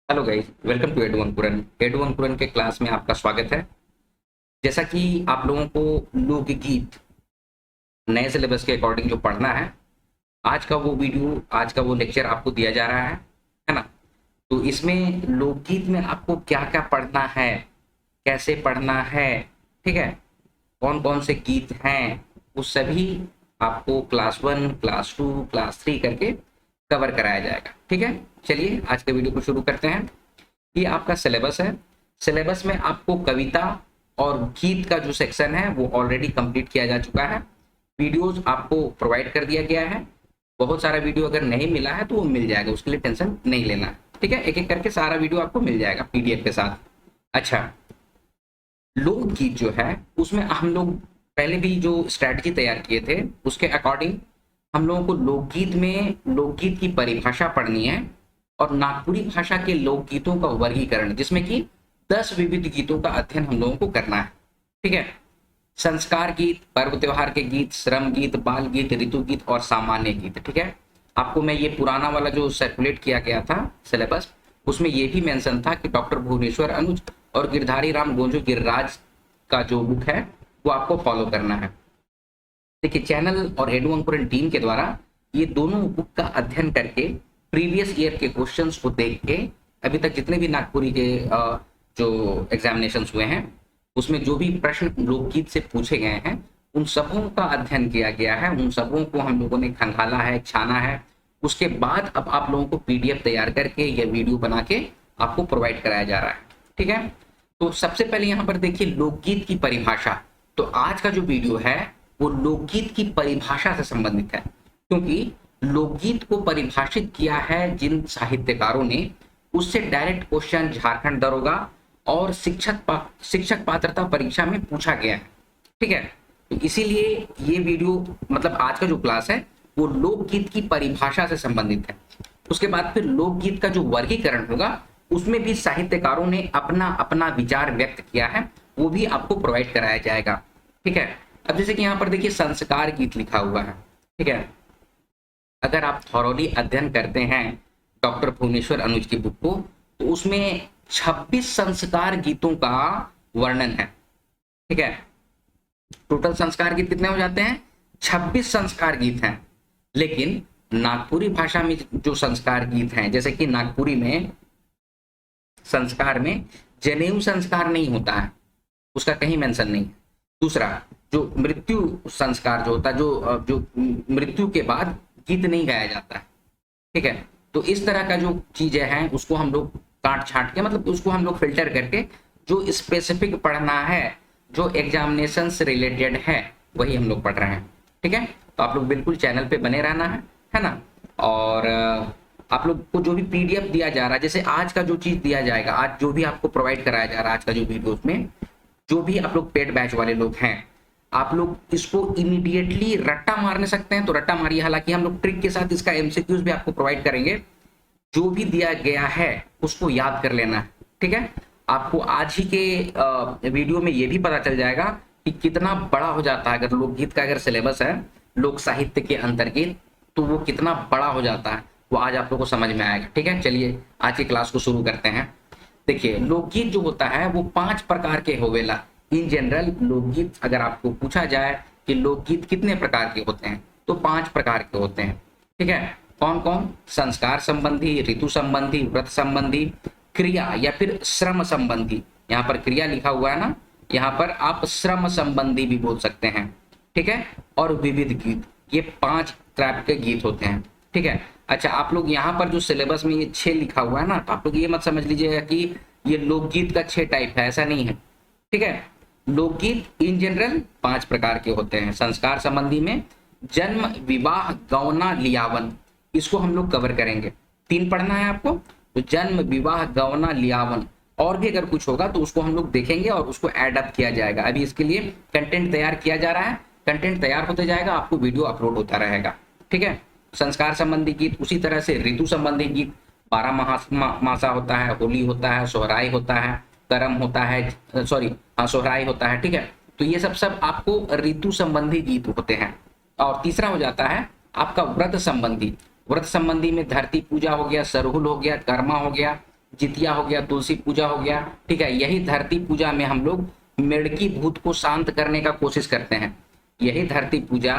Hello guys, welcome to Edu Ankuran. Edu Ankuran के class में आपका स्वागत है। जैसा कि आप लोगों को लोकगीत नए सिलेबस के अकॉर्डिंग जो पढ़ना है, आज का वो लेक्चर आपको दिया जा रहा है ना। तो इसमें लोकगीत में आपको क्या क्या पढ़ना है, कैसे पढ़ना है, ठीक है, कौन कौन से गीत हैं, वो सभी आपको क्लास 1, क्लास 2, क्लास 3 करके कवर कराया जाएगा। ठीक है, चलिए आज के वीडियो को शुरू करते हैं। ये आपका सिलेबस है। सिलेबस में आपको कविता और गीत का जो सेक्शन है वो ऑलरेडी कंप्लीट किया जा चुका है। वीडियोस आपको प्रोवाइड कर दिया गया है। बहुत सारा वीडियो अगर नहीं मिला है तो वो मिल जाएगा, उसके लिए टेंशन नहीं लेना है। ठीक है, एक एक करके सारा वीडियो आपको मिल जाएगा पीडीएफ के साथ। अच्छा, लोकगीत जो है उसमें हम लोग पहले भी जो स्ट्रैटेजी तैयार किए थे उसके अकॉर्डिंग हम लोगों को लोकगीत में लोकगीत की परिभाषा पढ़नी है और नागपुरी भाषा के लोकगीतों का वर्गीकरण, जिसमें कि 10 विविध गीतों का अध्ययन हम लोगों को करना है। ठीक है, संस्कार गीत, पर्व त्योहार के गीत, श्रम गीत, बाल गीत, ऋतु गीत और सामान्य गीत। ठीक है, आपको मैं ये पुराना वाला जो सर्कुलेट किया गया था सिलेबस, उसमें ये भी मेंशन था कि डॉक्टर भुवनेश्वर अनुज और गिरधारी राम गोंजू गिरिराज का जो बुक है वो आपको फॉलो करना है। देखिए, चैनल और एडू अंकुरन टीम के द्वारा ये दोनों बुक का अध्ययन करके प्रीवियस ईयर के क्वेश्चंस को देख के अभी तक जितने भी नागपुरी के जो एग्जामिनेशंस हुए हैं उसमें जो भी प्रश्न लोकगीत से पूछे गए हैं उन सबों का अध्ययन किया गया है। उन सबों को हम लोगों ने खंगाला है, छाना है। उसके बाद अब आप लोगों को पीडीएफ तैयार करके या वीडियो बना के आपको प्रोवाइड कराया जा रहा है। ठीक है, तो सबसे पहले यहाँ पर देखिए लोकगीत की परिभाषा। तो आज का जो वीडियो है वो लोकगीत की परिभाषा से संबंधित है, क्योंकि लोकगीत को परिभाषित किया है जिन साहित्यकारों ने, उससे डायरेक्ट क्वेश्चन झारखंड दरोगा और शिक्षक पात्रता परीक्षा में पूछा गया है। ठीक है, तो इसीलिए ये वीडियो मतलब आज का जो क्लास है वो लोकगीत की परिभाषा से संबंधित है। उसके बाद फिर लोकगीत का जो वर्गीकरण होगा उसमें भी साहित्यकारों ने अपना अपना विचार व्यक्त किया है, वो भी आपको प्रोवाइड कराया जाएगा। ठीक है, अब जैसे कि यहाँ पर देखिए संस्कार गीत लिखा हुआ है। ठीक है, अगर आप थॉरोली अध्ययन करते हैं डॉक्टर भुवनेश्वर अनुज की बुक को, तो उसमें 26 संस्कार गीतों का वर्णन है। ठीक है, टोटल संस्कार गीत कितने हो जाते हैं? 26 संस्कार गीत हैं। लेकिन नागपुरी भाषा में जो संस्कार गीत हैं, जैसे कि नागपुरी में संस्कार में जनेऊ संस्कार नहीं होता है, उसका कहीं मेंशन नहीं है। दूसरा, जो मृत्यु संस्कार जो होता है, जो मृत्यु के बाद गीत नहीं गाया जाता है। ठीक है, तो इस तरह का जो चीजें हैं उसको हम लोग काट छाट के, मतलब उसको हम लोग फिल्टर करके जो स्पेसिफिक पढ़ना है, जो एग्जामिनेशन से रिलेटेड है, वही हम लोग पढ़ रहे हैं। ठीक है, तो आप लोग बिल्कुल चैनल पे बने रहना है ना। और आप लोग को जो भी पीडीएफ दिया जा रहा है, जैसे आज का जो चीज दिया जाएगा, आज जो भी आपको प्रोवाइड कराया जा रहा है, आज का जो वीडियो, उसमें जो भी आप लोग पेड बैच वाले लोग हैं, आप लोग इसको इमीडिएटली रट्टा मारने सकते हैं तो रट्टा मारिए। हालांकि हम लोग ट्रिक के साथ इसका एमसीक्यूज भी आपको प्रोवाइड करेंगे। जो भी दिया गया है उसको याद कर लेना है। ठीक है, आपको आज ही के वीडियो में ये भी पता चल जाएगा कि कितना बड़ा हो जाता है। अगर लोकगीत का अगर सिलेबस है लोक साहित्य के अंतर्गत, तो वो कितना बड़ा हो जाता है वो आज आप लोग को समझ में आएगा। ठीक है, चलिए आज की क्लास को शुरू करते हैं। देखिए, लोकगीत जो होता है वो 5 प्रकार के होवेला। इन जनरल लोकगीत अगर आपको पूछा जाए कि लोकगीत कितने प्रकार के होते हैं, तो 5 प्रकार के होते हैं। ठीक है, कौन कौन? संस्कार संबंधी, ऋतु संबंधी, व्रत संबंधी, क्रिया या फिर श्रम संबंधी। यहाँ पर क्रिया लिखा हुआ है ना, यहाँ पर आप श्रम संबंधी भी बोल सकते हैं। ठीक है, और विविध गीत, ये 5 टाइप के गीत होते हैं। ठीक है, अच्छा, आप लोग यहाँ पर जो सिलेबस में ये 6 लिखा हुआ है ना, तो आप लोग ये मत समझ लीजिएगा कि ये लोकगीत का 6 टाइप है, ऐसा नहीं है। ठीक है, लोकगीत इन जनरल 5 प्रकार के होते हैं। संस्कार संबंधी में जन्म, विवाह, गौना, लियावन, इसको हम लोग कवर करेंगे। 3 पढ़ना है आपको, तो जन्म, विवाह, गौना, लियावन। और भी अगर कुछ होगा तो उसको हम लोग देखेंगे और उसको एड अप किया जाएगा। अभी इसके लिए कंटेंट तैयार किया जा रहा है, कंटेंट तैयार होते जाएगा, आपको वीडियो अपलोड होता रहेगा। ठीक है, संस्कार संबंधी गीत, उसी तरह से ऋतु संबंधी गीत, 12 मासा होता है, होली होता है, सोहराई होता है, करम होता है, सोहराई होता है। ठीक है, तो ये सब आपको ऋतु संबंधी गीत होते हैं। और तीसरा हो जाता है आपका व्रत संबंधी। व्रत संबंधी में धरती पूजा हो गया, सरहुल हो गया, कर्मा हो गया, जितिया हो गया, तुलसी पूजा हो गया, ठीक है। यही धरती पूजा में हम लोग मेड़की भूत को शांत करने का कोशिश करते हैं। यही धरती पूजा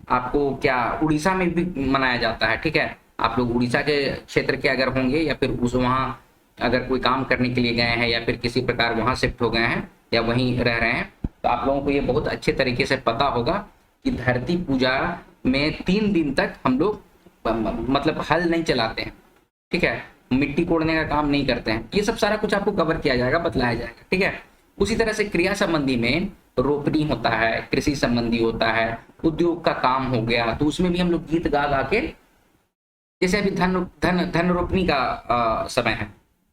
आपको क्या उड़ीसा में भी मनाया जाता है, ठीक है। आप लोग उड़ीसा के क्षेत्र के अगर होंगे या फिर उस वहाँ अगर कोई काम करने के लिए गए हैं या फिर किसी प्रकार वहाँ शिफ्ट हो गए हैं या वहीं रह रहे हैं, तो आप लोगों को ये बहुत अच्छे तरीके से पता होगा कि धरती पूजा में 3 दिन तक हम लोग मतलब हल नहीं चलाते हैं, ठीक है। मिट्टी कोड़ने का काम नहीं करते हैं। ये सब सारा कुछ आपको कवर किया जाएगा, बतलाया जाएगा, ठीक है। उसी तरह से क्रिया संबंधी में रोपनी होता है, कृषि संबंधी होता है, उद्योग का काम हो गया, तो उसमें भी हम लोग गीत गा गा के, जैसे अभी धन रोपनी का समय है,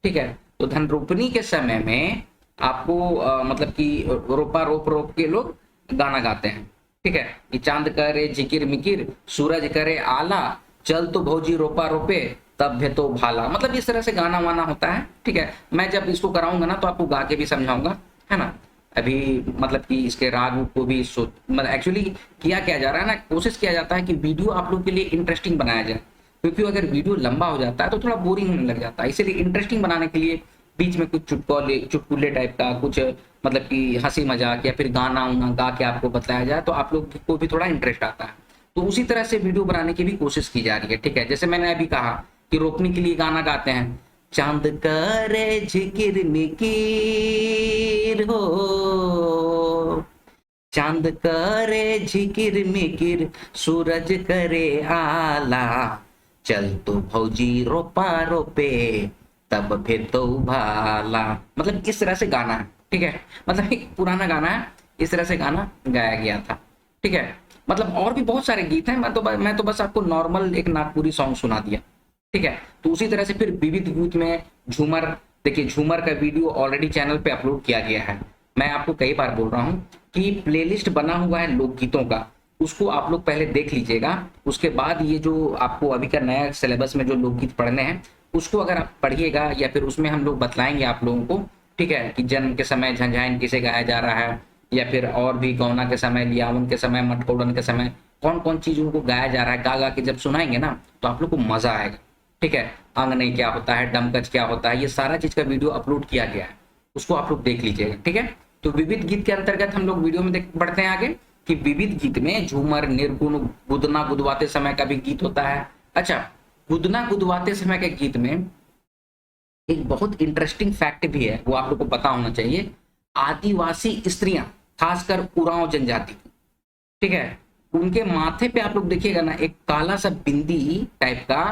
ठीक है। तो धन रोपनी के समय में आपको मतलब कि रोपा रोप के लोग गाना गाते हैं, ठीक है, कि चांद करे झिकिर मिकिर, सूरज करे आला, चल तो भौजी रोपा रोपे, तब भे तो भाला। मतलब इस तरह से गाना वाना होता है, ठीक है। मैं जब इसको कराऊंगा ना तो आपको गा के भी समझाऊंगा, है ना। अभी मतलब कि इसके राग को भी मतलब एक्चुअली किया जा रहा है ना, कोशिश किया जाता है कि वीडियो आप लोग के लिए इंटरेस्टिंग बनाया जाए, क्योंकि अगर वीडियो लंबा हो जाता है तो थोड़ा बोरिंग होने लग जाता है। इसलिए इंटरेस्टिंग बनाने के लिए बीच में कुछ चुटकुले टाइप का कुछ मतलब कि हंसी मजाक या फिर गाना उना गा के आपको बताया जाए तो आप लोग को भी थोड़ा इंटरेस्ट आता है। तो उसी तरह से वीडियो बनाने की भी कोशिश की जा रही है, ठीक है। जैसे मैंने अभी कहा कि रोपनी के लिए गाना गाते हैं, चांद करे झिकिर मिकिर हो, चांद करे झिकिर मिकिर, सूरज करे आला, चल तो भौजी रोपा रोपे, तब फिर तो भाला। मतलब इस तरह से गाना है, ठीक है। मतलब एक पुराना गाना है, इस तरह से गाना गाया गया था, ठीक है। मतलब और भी बहुत सारे गीत हैं, मैं तो बस आपको नॉर्मल एक नागपुरी सॉन्ग सुना दिया, ठीक है। तो उसी तरह से फिर विविध गीत में झूमर, देखिए झूमर का वीडियो ऑलरेडी चैनल पे अपलोड किया गया है। मैं आपको कई बार बोल रहा हूँ कि प्लेलिस्ट बना हुआ है लोकगीतों का, उसको आप लोग पहले देख लीजिएगा। उसके बाद ये जो आपको अभी का नया सिलेबस में जो लोकगीत पढ़ने हैं उसको अगर आप पढ़िएगा या फिर उसमें हम लोग बतलाएंगे आप लोगों को, ठीक है, कि जन्म के समय झंझाइन किसे गाया जा रहा है, या फिर और भी गौना के समय, लियावन के समय, मटकोड़न के समय कौन कौन चीज उनको गाया जा रहा है, गा गा के जब सुनाएंगे ना तो आप लोग को मजा आएगा, ठीक है। आंगने क्या होता है, डमकच क्या होता है, ये सारा चीज का वीडियो अपलोड किया गया है, उसको आप लोग देख लीजिएगा, ठीक है। तो विविध गीत के अंतर्गत हम लोग वीडियो में बढ़ते हैं आगे कि विविध गीत में झूमर, निर्गुण, गुदना गुदवाते समय का भी गीत होता है। अच्छा, गुदना गुदवाते समय के गीत में एक बहुत इंटरेस्टिंग फैक्ट भी है, वो आप लोग को पता होना चाहिए। आदिवासी स्त्रियां, खासकर उरांव जनजाति की, ठीक है, उनके माथे पे आप लोग देखिएगा ना एक काला सा बिंदी टाइप का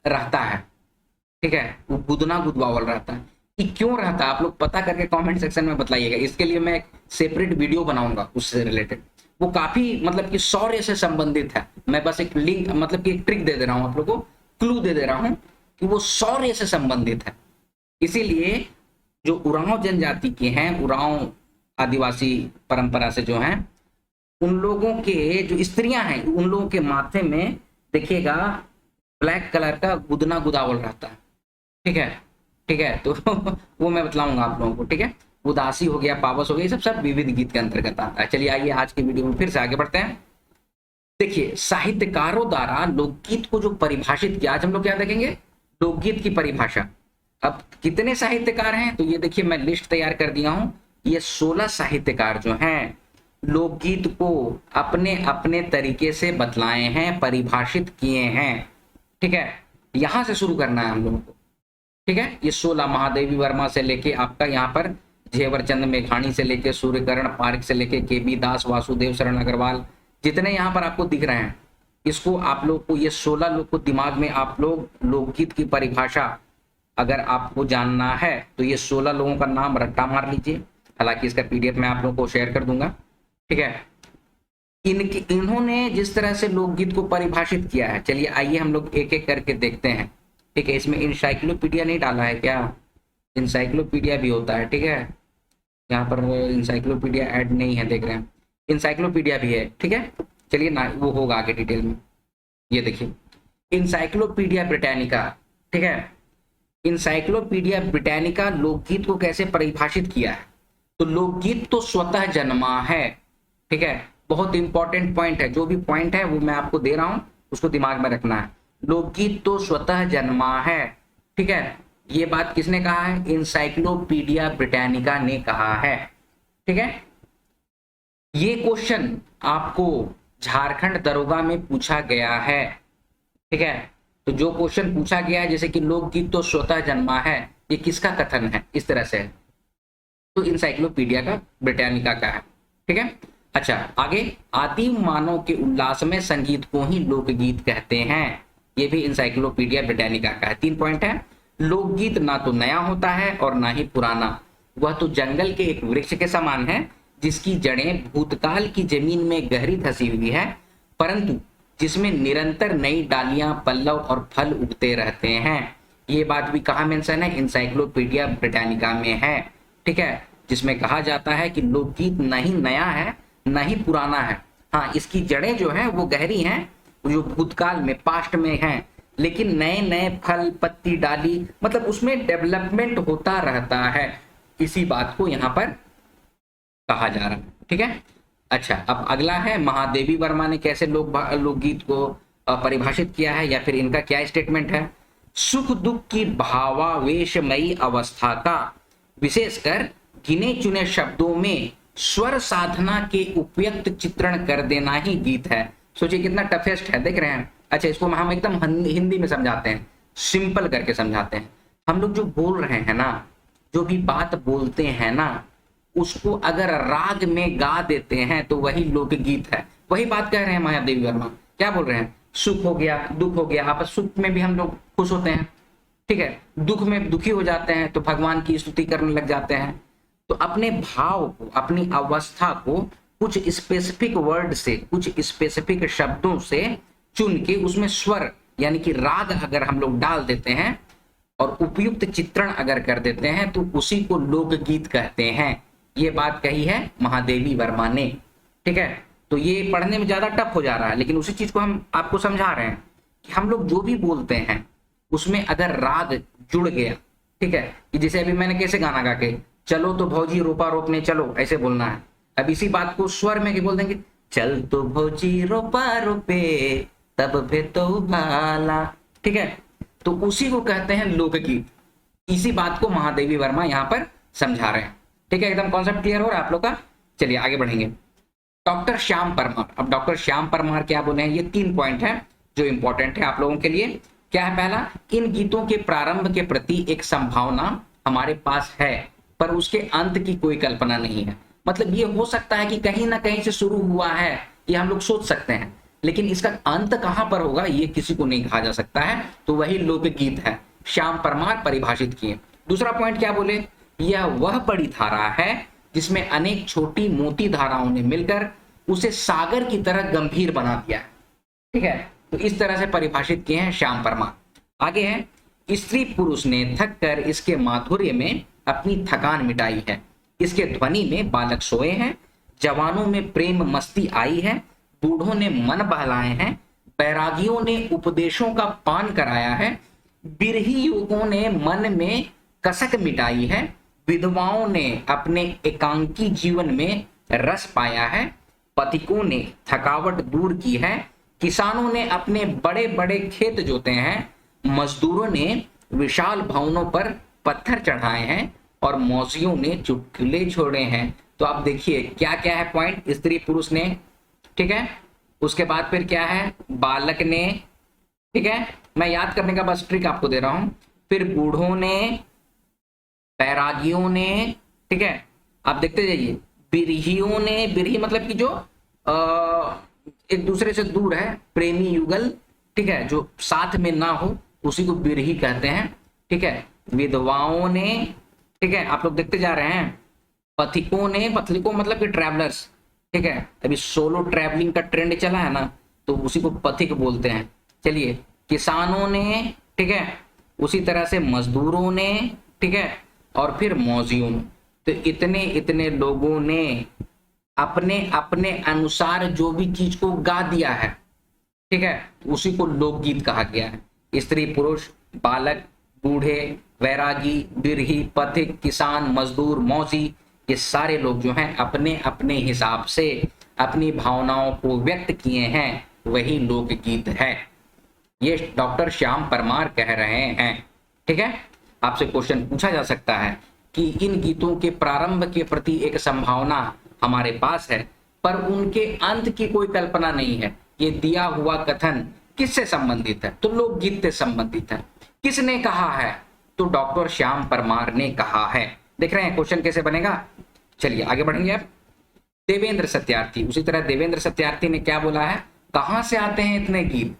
रहता है, ठीक है, वो गुदना गुदवावल रहता है। कि क्यों रहता है आप लोग पता करके कमेंट सेक्शन में बताइएगा। इसके लिए मैं एक सेपरेट वीडियो बनाऊंगा उससे रिलेटेड। वो काफी मतलब कि शौर्य से संबंधित है। मैं बस एक लिंक मतलब कि एक ट्रिक दे दे रहा हूं आप लोगों को, क्लू दे दे रहा हूं कि वो शौर्य से संबंधित है। इसीलिए जो उरांव जनजाति के हैं, उरांव आदिवासी परंपरा से जो हैं, उन लोगों के जो स्त्रियां हैं उन लोगों के माथे में देखिएगा ब्लैक कलर का गुदना गुदावल रहता है, ठीक है, ठीक है। तो वो मैं बतलाऊंगा आप लोगों को, ठीक है। उदासी हो गया, पावस हो गया, ये सब विविध गीत के अंतर्गत आता है। चलिए आइए आज की वीडियो में फिर से आगे बढ़ते हैं। देखिए साहित्यकारों द्वारा लोकगीत को जो परिभाषित किया, आज हम लोग क्या देखेंगे, लोकगीत की परिभाषा। अब कितने साहित्यकार हैं तो ये देखिए मैं लिस्ट तैयार कर दिया हूं। ये 16 साहित्यकार जो हैं लोकगीत को अपने अपने तरीके से बतलाए हैं, परिभाषित किए हैं, ठीक है। यहां से शुरू करना है हम लोगों को, ठीक है। ये 16 महादेवी वर्मा से लेके आपका यहाँ पर झेवरचंद मेघानी से लेके सूर्यकर्ण पार्क से लेके केबी दास, वासुदेव शरण अग्रवाल, जितने यहाँ पर आपको दिख रहे हैं, इसको आप लोग को ये 16 लोग को दिमाग में आप लोग लोकगीत की परिभाषा अगर आपको जानना है तो ये 16 लोगों का नाम रट्टा मार लीजिए। हालांकि इसका पीडीएफ मैं आप लोगों को शेयर कर दूंगा, ठीक है। इन्होंने जिस तरह से लोकगीत को परिभाषित किया है, चलिए आइए हम लोग एक एक करके देखते हैं, ठीक है। इसमें इंसाइक्लोपीडिया नहीं डाला है क्या, इंसाइक्लोपीडिया भी होता है, ठीक है। यहाँ पर इंसाइक्लोपीडिया ऐड नहीं है, देख रहे हैं, इंसाइक्लोपीडिया भी है, ठीक है। चलिए ना वो होगा आगे डिटेल में। ये देखिए इंसाइक्लोपीडिया ब्रिटानिका, ठीक है। इंसाइक्लोपीडिया ब्रिटानिका लोकगीत को कैसे परिभाषित किया है, तो लोकगीत तो स्वतः जन्मा है, ठीक है। बहुत इंपॉर्टेंट पॉइंट है, जो भी पॉइंट है वो मैं आपको दे रहा हूं, उसको दिमाग में रखना है। लोकगीत तो स्वतः जन्मा है, ठीक है। ये बात किसने कहा है? इंसाइक्लोपीडिया ब्रिटानिका ने कहा है। ठीक है, ये क्वेश्चन आपको झारखंड दरोगा में पूछा गया है। ठीक है, तो जो क्वेश्चन पूछा गया है, जैसे कि लोकगीत तो स्वतः जन्मा है, ये किसका कथन है? इस तरह से, तो इंसाइक्लोपीडिया का ब्रिटानिका का है। ठीक है, अच्छा आगे, आदिम मानव के उल्लास में संगीत को ही लोकगीत कहते हैं, ये भी इंसाइक्लोपीडिया ब्रिटानिका का है। 3 पॉइंट है। लोकगीत ना तो नया होता है और ना ही पुराना, वह तो जंगल के एक वृक्ष के समान है जिसकी जड़ें भूतकाल की जमीन में गहरी धसी हुई है, परंतु जिसमें निरंतर नई डालियां, पल्लव और फल उगते रहते हैं। ये बात भी कहाँ मेंशन है? इंसाइक्लोपीडिया ब्रिटानिका में है। ठीक है, जिसमें कहा जाता है कि लोकगीत न ही नया है न ही पुराना है, हाँ इसकी जड़ें जो हैं वो गहरी हैं, जो भूतकाल में, पास्ट में हैं, लेकिन नए नए फल, पत्ती, डाली, मतलब उसमें डेवलपमेंट होता रहता है। इसी बात को यहाँ पर कहा जा रहा है। ठीक है, अच्छा अब अगला है, महादेवी वर्मा ने कैसे लोकगीत को परिभाषित किया है, या फिर इनका क्या स्टेटमेंट है? सुख दुख की भावावेशमयी अवस्था का विशेषकर गिने चुने शब्दों में स्वर साधना के उपयुक्त चित्रण कर देना ही गीत है। सोचिए कितना टफेस्ट है, देख रहे हैं। अच्छा, इसको हम एकदम हिंदी में समझाते हैं, सिंपल करके समझाते हैं। हम लोग जो बोल रहे हैं ना, जो भी बात बोलते हैं ना, उसको अगर राग में गा देते हैं तो वही लोकगीत है। वही बात कह रहे हैं महादेवी वर्मा। क्या बोल रहे हैं? सुख हो गया, दुख हो गया, आपस सुख में भी हम लोग खुश होते हैं, ठीक है, दुख में दुखी हो जाते हैं तो भगवान की स्तुति करने लग जाते हैं। तो अपने भाव को, अपनी अवस्था को कुछ स्पेसिफिक वर्ड से, कुछ स्पेसिफिक शब्दों से चुन के उसमें स्वर यानी कि राग अगर हम लोग डाल देते हैं और उपयुक्त चित्रण अगर कर देते हैं तो उसी को लोकगीत कहते हैं। ये बात कही है महादेवी वर्मा ने। ठीक है, तो ये पढ़ने में ज्यादा टफ हो जा रहा है, लेकिन उसी चीज को हम आपको समझा रहे हैं कि हम लोग जो भी बोलते हैं उसमें अगर राग जुड़ गया, ठीक है, कि जैसे अभी मैंने कैसे गाना गा के, चलो तो भौजी रोपा रोपने चलो, ऐसे बोलना है। अब इसी बात को स्वर में बोल देंगे, चल तो भौजी रोपा रोपे तब भे तो भाला। ठीक है, तो उसी को कहते हैं लोकगीत। इसी बात को महादेवी वर्मा यहाँ पर समझा रहे हैं। ठीक है, एकदम कॉन्सेप्ट क्लियर हो रहा है आप लोग का। चलिए आगे बढ़ेंगे। डॉक्टर श्याम परमार, अब डॉक्टर श्याम परमार क्या बोले हैं? ये 3 पॉइंट है जो इंपॉर्टेंट है आप लोगों के लिए। क्या है? पहला, इन गीतों के प्रारंभ के प्रति एक संभावना हमारे पास है पर उसके अंत की कोई कल्पना नहीं है। मतलब ये हो सकता है कि कहीं ना कहीं से शुरू हुआ है, ये हम लोग सोच सकते हैं, लेकिन इसका अंत कहां पर होगा ये किसी को नहीं कहा जा सकता है। तो वही लोकगीत है, श्याम परमार परिभाषित किए। दूसरा पॉइंट क्या बोले? यह वह बड़ी धारा है जिसमें अनेक छोटी मोटी धाराओं ने मिलकर उसे सागर की तरह गंभीर बना दिया है। ठीक है, तो इस तरह से परिभाषित किए हैं श्याम परमार। आगे है, स्त्री पुरुष ने थक कर इसके माधुर्य में अपनी थकान मिटाई है, इसके ध्वनि में बालक सोए हैं, जवानों में प्रेम मस्ती आई है, बूढ़ों ने मन बहलाए हैं, बैरागियों ने उपदेशों का पान कराया है, बिरही युवकों ने मन में कसक मिटाई है, विधवाओं ने अपने एकांकी जीवन में रस पाया है, पथिकों ने थकावट दूर की है, किसानों ने अपने बड़े बड़े खेत जोते हैं, मजदूरों ने विशाल भवनों पर पत्थर चढ़ाए हैं और मौजियों ने चुटकुले छोड़े हैं। तो आप देखिए क्या क्या है पॉइंट, स्त्री पुरुष ने, ठीक है, उसके बाद फिर क्या है, बालक ने, ठीक है, मैं याद करने का बस ट्रिक आपको दे रहा हूं, फिर बूढ़ों ने, बैरागियों ने, ठीक है, आप देखते जाइए, बिरहियों ने, बिरही मतलब कि जो एक दूसरे से दूर है, प्रेमी युगल, ठीक है, जो साथ में ना हो उसी को बिरही कहते हैं। ठीक है, विधवाओं ने, ठीक है, आप लोग देखते जा रहे हैं, पथिकों ने, पथिकों मतलब कि ट्रैवलर्स, ठीक है, अभी सोलो ट्रैवलिंग का ट्रेंड चला है ना, तो उसी को पथिक बोलते हैं। चलिए, किसानों ने, ठीक है, उसी तरह से मजदूरों ने, ठीक है, और फिर मौजियों ने। तो इतने इतने लोगों ने अपने अपने अनुसार जो भी चीज को गा दिया है, ठीक है, उसी को लोकगीत कहा गया है। स्त्री पुरुष, बालक, बूढ़े, वैरागी, बिरही, पथिक, किसान, मजदूर, मौजी, ये सारे लोग जो हैं अपने अपने हिसाब से अपनी भावनाओं को व्यक्त किए हैं, वही लोकगीत है। ये डॉक्टर श्याम परमार कह रहे हैं। ठीक है, आपसे क्वेश्चन पूछा जा सकता है कि इन गीतों के प्रारंभ के प्रति एक संभावना हमारे पास है, पर उनके अंत की कोई कल्पना नहीं है। ये दिया हुआ कथन किससे संबंधित है? तो लोकगीत से संबंधित है। किसने कहा है? तो डॉक्टर श्याम परमार ने कहा है। देख रहे हैं क्वेश्चन कैसे बनेगा? चलिए आगे बढ़ेंगे। अब देवेंद्र सत्यार्थी, उसी तरह देवेंद्र सत्यार्थी ने क्या बोला है? कहां से आते हैं इतने गीत?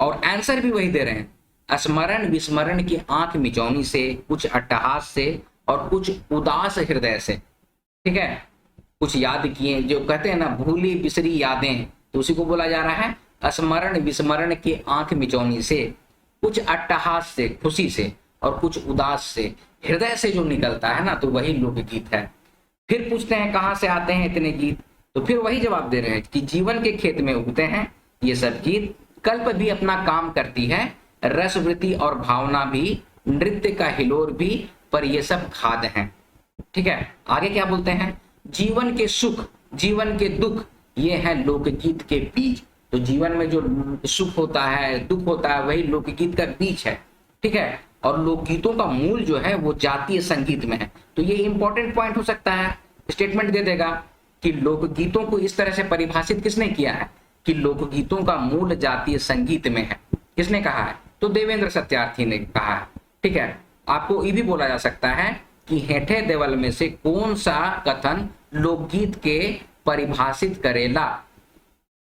और आंसर भी वही दे रहे हैं, स्मरण विस्मरण की आंख मिचौनी से, कुछ अट्टहास से और कुछ उदास हृदय से। ठीक है, कुछ याद किए, जो कहते हैं ना भूली बिसरी यादें, तो उसी को बोला जा रहा है स्मरण विस्मरण की आंख मिचौनी से, कुछ अट्टहास से खुशी से और कुछ उदास से, हृदय से जो निकलता है ना, तो वही लोकगीत है। फिर पूछते हैं कहां से आते हैं इतने गीत? तो फिर वही जवाब दे रहे हैं कि जीवन के खेत में उगते हैं ये सब गीत, कल्प भी अपना काम करती है, रसवृत्ति और भावना भी, नृत्य का हिलोर भी, पर ये सब खाद हैं। ठीक है, आगे क्या बोलते हैं? जीवन के सुख जीवन के दुख ये है लोकगीत के बीज। तो जीवन में जो सुख होता है दुख होता है वही लोकगीत का बीज है। ठीक है, और लोकगीतों का मूल जो है वो जातीय संगीत में है। तो ये इंपॉर्टेंट पॉइंट हो सकता है, स्टेटमेंट दे देगा कि लोकगीतों को इस तरह से परिभाषित किसने किया है कि लोकगीतों का मूल जातीय संगीत में है। किसने कहा है? तो देवेंद्र सत्यार्थी ने कहा है। ठीक है, आपको ये भी बोला जा सकता है कि हेठे देवल में से कौन सा कथन लोकगीत के परिभाषित करेला?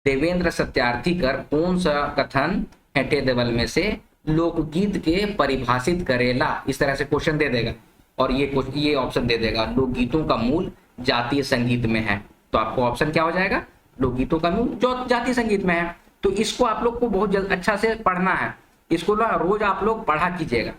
देवेंद्र सत्यार्थी कर कौन सा कथन हेठे देवल में से लोकगीत के परिभाषित करेला? इस तरह से क्वेश्चन दे देगा और ये ऑप्शन दे देगा लोकगीतों का मूल जातीय संगीत में है। तो आपको ऑप्शन क्या हो जाएगा? लोकगीतों का मूल जो जातीय संगीत में है। तो इसको आप लोग को बहुत अच्छा से पढ़ना है, इसको ना रोज आप लोग पढ़ा कीजिएगा।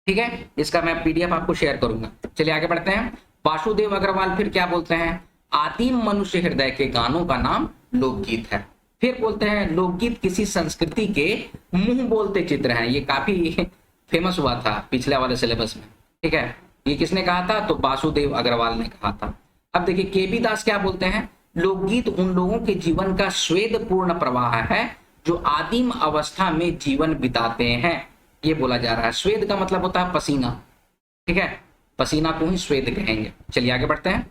ठीक है, इसका मैं पीडीएफ आपको शेयर करूंगा। चलिए आगे बढ़ते हैं। वासुदेव अग्रवाल फिर क्या बोलते हैं? आदिम मनुष्य हृदय के गानों का नाम लोकगीत है। फिर बोलते हैं लोकगीत किसी संस्कृति के मुंह बोलते चित्र हैं। ये काफी फेमस हुआ था पिछले वाले सिलेबस में। ठीक है, ये किसने कहा था? तो वासुदेव अग्रवाल ने कहा था। अब देखिए केबी दास क्या बोलते हैं? लोकगीत उन लोगों के जीवन का स्वेद पूर्ण प्रवाह है जो आदिम अवस्था में जीवन बिताते हैं। ये बोला जा रहा है। स्वेद का मतलब होता है पसीना। ठीक है, पसीना को ही स्वेद कहेंगे। चलिए आगे बढ़ते हैं।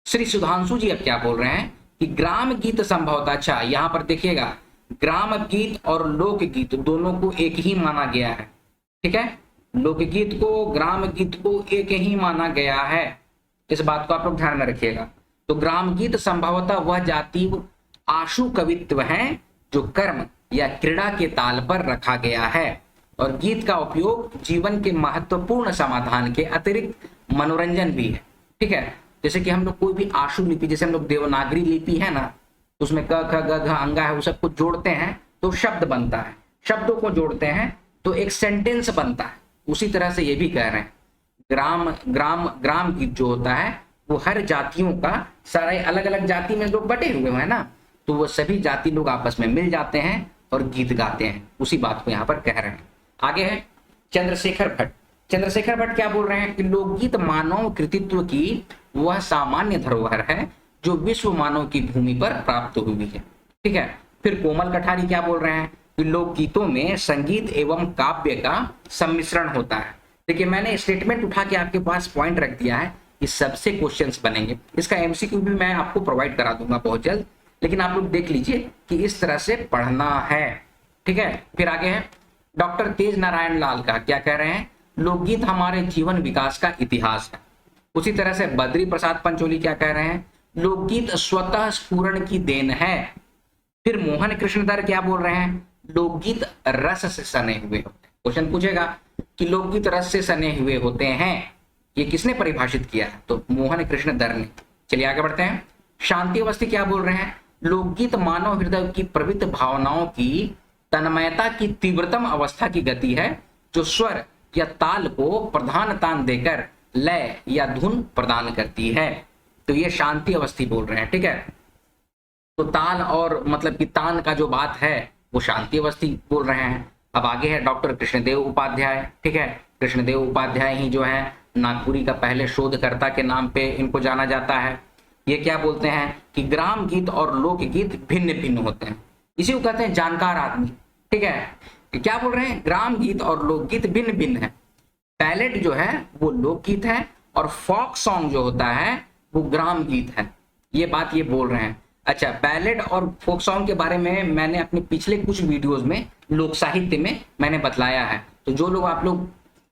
श्री सुधांशु जी अब क्या बोल रहे हैं कि ग्राम गीत संभवतः, अच्छा यहां पर देखिएगा, ग्राम गीत और लोकगीत दोनों को एक ही माना गया है। ठीक है, लोकगीत को ग्राम गीत को एक ही माना गया है, इस बात को आप लोग ध्यान में रखिएगा। तो ग्राम गीत संभवतः वह जातीय आशु कवित्व है जो कर्म या क्रीड़ा के ताल पर रखा गया है, और गीत का उपयोग जीवन के महत्वपूर्ण समाधान के अतिरिक्त मनोरंजन भी है। ठीक है, जैसे कि हम लोग कोई भी आशु लिपि, जैसे हम लोग देवनागरी लिपि है ना, उसमें क ख ग घ अंगा है, वो सबको जोड़ते हैं तो शब्द बनता है, शब्दों को जोड़ते हैं तो एक सेंटेंस बनता है। उसी तरह से ये भी कह रहे हैं ग्राम गीत जो होता है वो हर जातियों का, सारे अलग अलग जाति में लोग बटे हुए हैं ना, तो वो सभी जाति लोग आपस में मिल जाते हैं और गीत गाते हैं। उसी बात को यहाँ पर कह रहे हैं। आगे है चंद्रशेखर भट्ट। चंद्रशेखर भट्ट क्या बोल रहे हैं कि लोकगीत मानव कृतित्व की वह सामान्य धरोहर है जो विश्व मानव की भूमि पर प्राप्त हुई है। ठीक है, फिर कोमल कठारी क्या बोल रहे हैं कि लोकगीतों में संगीत एवं काव्य का सम्मिश्रण होता है। देखिए मैंने स्टेटमेंट उठा के आपके पास पॉइंट रख दिया है, इस सबसे क्वेश्चंस बनेंगे। इसका एमसीक्यू भी मैं आपको प्रोवाइड करा दूंगा बहुत जल्द, लेकिन आप लोग देख लीजिए कि इस तरह से पढ़ना है। ठीक है, फिर आगे है डॉक्टर तेज नारायण लाल का क्या कह रहे हैं? लोकगीत हमारे जीवन विकास का इतिहास है। उसी तरह से बद्री प्रसाद पंचोली क्या कह रहे हैं? लोकगीत स्वतः स्फुरण की देन है। फिर मोहन कृष्णधर क्या बोल रहे हैं? लोकगीत रस से सने हुए होते हैं। क्वेश्चन पूछेगा कि लोकगीत रस से सने हुए होते हैं, ये किसने परिभाषित किया है? तो मोहन कृष्णधर ने। चलिए आगे बढ़ते हैं। शांति अवस्थी क्या बोल रहे हैं? लोकगीत मानव हृदय की प्रवृत्त भावनाओं की तन्मयता की तीव्रतम अवस्था की गति है जो स्वर या ताल को प्रधान तान देकर लय या धुन प्रदान करती है। तो ये शांति अवस्थी बोल रहे हैं। ठीक है, तो ताल और मतलब कि तान का जो बात है वो शांति अवस्थी बोल रहे हैं। अब आगे है डॉक्टर कृष्णदेव उपाध्याय। ठीक है, कृष्णदेव उपाध्याय ही जो है नागपुरी का पहले शोधकर्ता के नाम पे इनको जाना जाता है। ये क्या बोलते हैं कि ग्राम गीत और लोकगीत भिन्न भिन्न होते हैं, इसी को कहते हैं जानकार आदमी। ठीक है, क्या बोल रहे हैं? ग्राम गीत और लोकगीत भिन्न भिन्न है। बैलेड जो है वो लोकगीत है और फोक सॉन्ग जो होता है वो ग्राम गीत है। ये बात ये बोल रहे हैं। अच्छा, बैलेड और फोक सॉन्ग के बारे में मैंने अपने पिछले कुछ वीडियोस में लोक साहित्य में मैंने बतलाया है। तो जो लोग आप लोग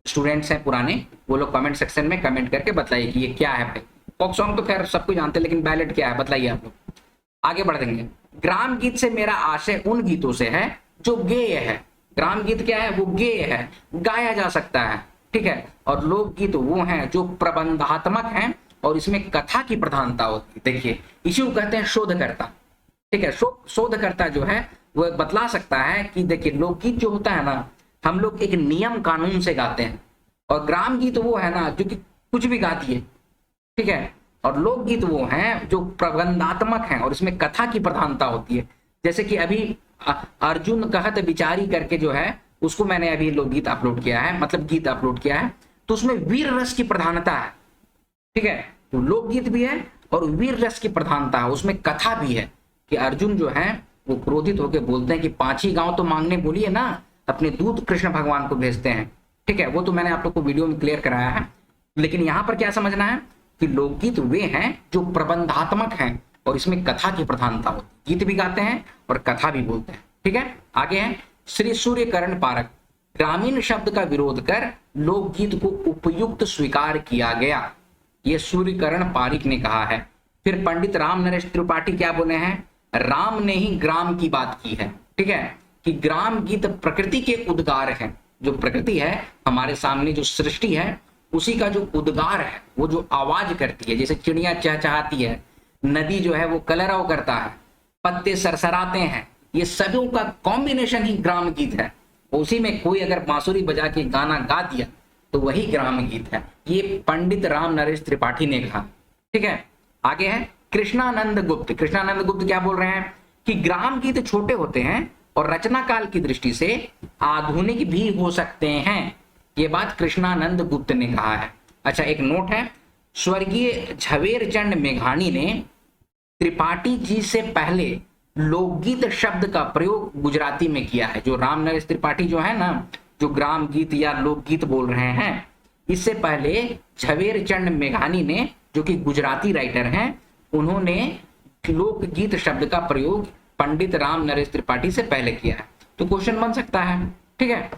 स्टूडेंट्स हैं पुराने, वो लोग कमेंट सेक्शन में कमेंट करके बताइए कि ये क्या है भाई। फोक सॉन्ग तो खैर सबको जानते हैं, लेकिन बैलेड क्या है बताइए आप लोग। आगे बढ़ देंगे। ग्राम गीत से मेरा आशय उन गीतों से है जो गेय है। ग्राम गीत क्या है? वो गेय है, गाया जा सकता है, ठीक है। और लोकगीत वो हैं जो प्रबंधात्मक हैं और इसमें कथा की प्रधानता होती है। देखिए, इसी को कहते हैं शोधकर्ता, ठीक है। शोधकर्ता जो है वो बतला सकता है कि देखिए लोकगीत जो होता है ना, हम लोग एक नियम कानून से गाते हैं, और ग्राम गीत वो है ना जो कि कुछ भी गाती है, ठीक है। और लोकगीत वो हैं जो प्रबंधात्मक हैं और इसमें कथा की प्रधानता होती है। जैसे कि अभी अर्जुन कहत विचारी करके जो है उसको मैंने अभी लोकगीत अपलोड किया है, मतलब गीत अपलोड किया है, तो उसमें वीर रस की प्रधानता है, ठीक है। तो लोकगीत भी है और वीर रस की प्रधानता है, उसमें कथा भी है कि अर्जुन जो है वो क्रोधित होकर बोलते हैं कि 5 ही गांव तो मांगने बोलिए ना, अपने दूत कृष्ण भगवान को भेजते हैं, ठीक है। वो तो मैंने आप लोग को वीडियो में क्लियर कराया है। लेकिन यहाँ पर क्या समझना है कि लोकगीत वे हैं जो प्रबंधात्मक हैं और इसमें कथा की प्रधानता होती है। गीत भी गाते हैं और कथा भी बोलते हैं, ठीक है। आगे है श्री सूर्यकरण पारक। ग्रामीण शब्द का विरोध कर लोकगीत को उपयुक्त स्वीकार किया गया, ये सूर्यकरण पारिक ने कहा है। फिर पंडित राम नरेश त्रिपाठी क्या बोले हैं? राम ने ही ग्राम की बात की है, ठीक है, कि ग्राम गीत प्रकृति के उद्गार हैं। जो प्रकृति है हमारे सामने, जो सृष्टि है, उसी का जो उद्गार है, वो जो आवाज करती है, जैसे चिड़िया चहचहाती है, नदी जो है वो कलरव करता है, पत्ते सरसराते हैं, ये सभी का कॉम्बिनेशन ही ग्राम गीत है। उसी में कोई अगर बांसुरी बजा के गाना गा दिया तो वही ग्राम गीत है। ये पंडित राम नरेश त्रिपाठी ने कहा, ठीक है। आगे है कृष्णानंद गुप्त। कृष्णानंद गुप्त क्या बोल रहे हैं कि ग्राम गीत छोटे होते हैं और रचना काल की दृष्टि से आधुनिक भी हो सकते हैं, ये बात कृष्णानंद गुप्त ने कहा है। अच्छा, एक नोट है, स्वर्गीय झवेरचंद मेघानी ने त्रिपाठी जी से पहले लोकगीत शब्द का प्रयोग गुजराती में किया है। जो राम नरेश त्रिपाठी जो है ना, जो ग्राम गीत या लोकगीत बोल रहे हैं, इससे पहले झवेरचंद मेघानी ने, जो कि गुजराती राइटर हैं, उन्होंने लोकगीत शब्द का प्रयोग पंडित राम नरेश त्रिपाठी से पहले किया है। तो क्वेश्चन बन सकता है, ठीक है।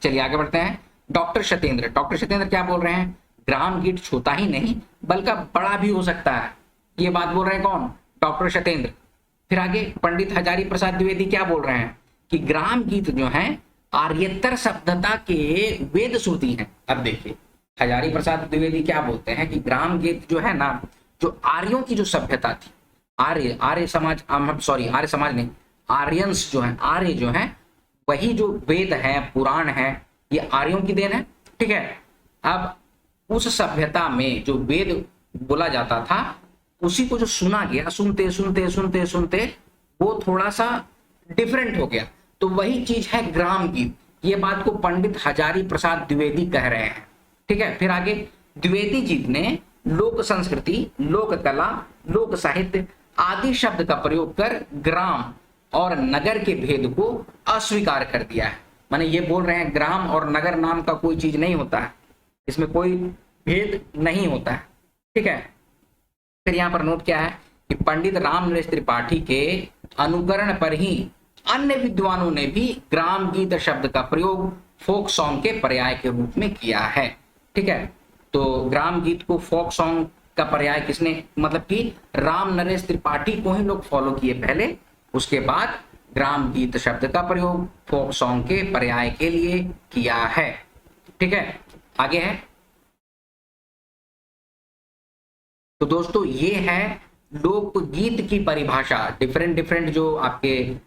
चलिए आगे बढ़ते हैं। डॉक्टर सत्येंद्र क्या बोल रहे हैं? ग्राम गीत छोटा ही नहीं बल्कि बड़ा भी हो सकता है, ये बात बोल रहे हैं कौन? डॉक्टर सत्येंद्र। फिर आगे पंडित हजारी प्रसाद द्विवेदी क्या बोल रहे हैं कि ग्राम गीत जो हैं आर्यतर सभ्यता के वेद श्रुति हैं। अब देखिए, हजारी प्रसाद द्विवेदी क्या बोलते हैं कि ग्राम गीत जो है ना, जो आर्यों की जो सभ्यता थी, आर्य समाज नहीं, आर्यंस जो है, आर्य जो है, वही जो वेद है, पुराण है, ये आर्यों की देन है, ठीक है। अब उस सभ्यता में जो वेद बोला जाता था, उसी को जो सुना गया, सुनते सुनते सुनते सुनते वो थोड़ा सा डिफरेंट हो गया, तो वही चीज है ग्राम गीत। ये बात को पंडित हजारी प्रसाद द्विवेदी कह रहे हैं, ठीक है। फिर आगे द्विवेदी जी ने लोक संस्कृति, लोक कला, लोक साहित्य आदि शब्द का प्रयोग कर ग्राम और नगर के भेद को अस्वीकार कर दिया है। माने ये बोल रहे हैं ग्राम और नगर नाम का कोई चीज नहीं होता है, इसमें कोई भेद नहीं होता है, ठीक है। फिर यहाँ पर नोट क्या है कि पंडित राम नरेश त्रिपाठी के अनुकरण पर ही अन्य विद्वानों ने भी ग्राम गीत शब्द का प्रयोग फोक सॉन्ग के पर्याय के रूप में किया है, ठीक है। तो ग्राम गीत को फोक सॉन्ग का पर्याय किसने, मतलब कि राम नरेश त्रिपाठी को ही लोग फॉलो किए पहले, उसके बाद ग्राम गीत शब्द का प्रयोग फोक सॉन्ग के पर्याय के लिए किया है, ठीक है। आगे है, तो दोस्तों ये है लोकगीत की परिभाषा। डिफरेंट जो आपके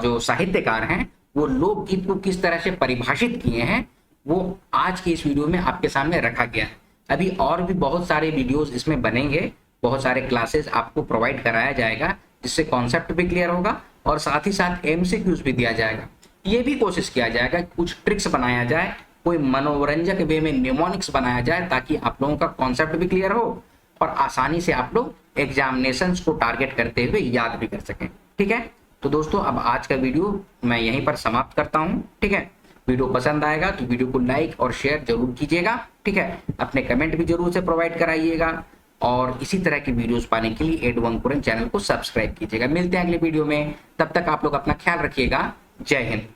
जो साहित्यकार हैं वो लोकगीत को किस तरह से परिभाषित किए हैं, वो आज के इस वीडियो में आपके सामने रखा गया है। अभी और भी बहुत सारे वीडियोस इसमें बनेंगे, बहुत सारे क्लासेस आपको प्रोवाइड कराया जाएगा, जिससे कॉन्सेप्ट भी क्लियर होगा और साथ ही साथ MCQs भी दिया जाएगा। ये भी कोशिश किया जाएगा कुछ ट्रिक्स बनाया जाए, कोई मनोरंजक वे में निमोनिक्स बनाया जाए, ताकि आप लोगों का कॉन्सेप्ट भी क्लियर हो और आसानी से आप लोग एग्जामिनेशंस को टारगेट करते हुए याद भी कर सकें, ठीक है। तो दोस्तों अब आज का वीडियो मैं यहीं पर समाप्त करता हूं, ठीक है। वीडियो पसंद आएगा तो वीडियो को लाइक और शेयर जरूर कीजिएगा, ठीक है। अपने कमेंट भी जरूर से प्रोवाइड कराइएगा और इसी तरह की वीडियोस पाने के लिए एडू अंकुरन चैनल को सब्सक्राइब कीजिएगा। मिलते हैं अगले वीडियो में, तब तक आप लोग अपना ख्याल रखिएगा। जय हिंद।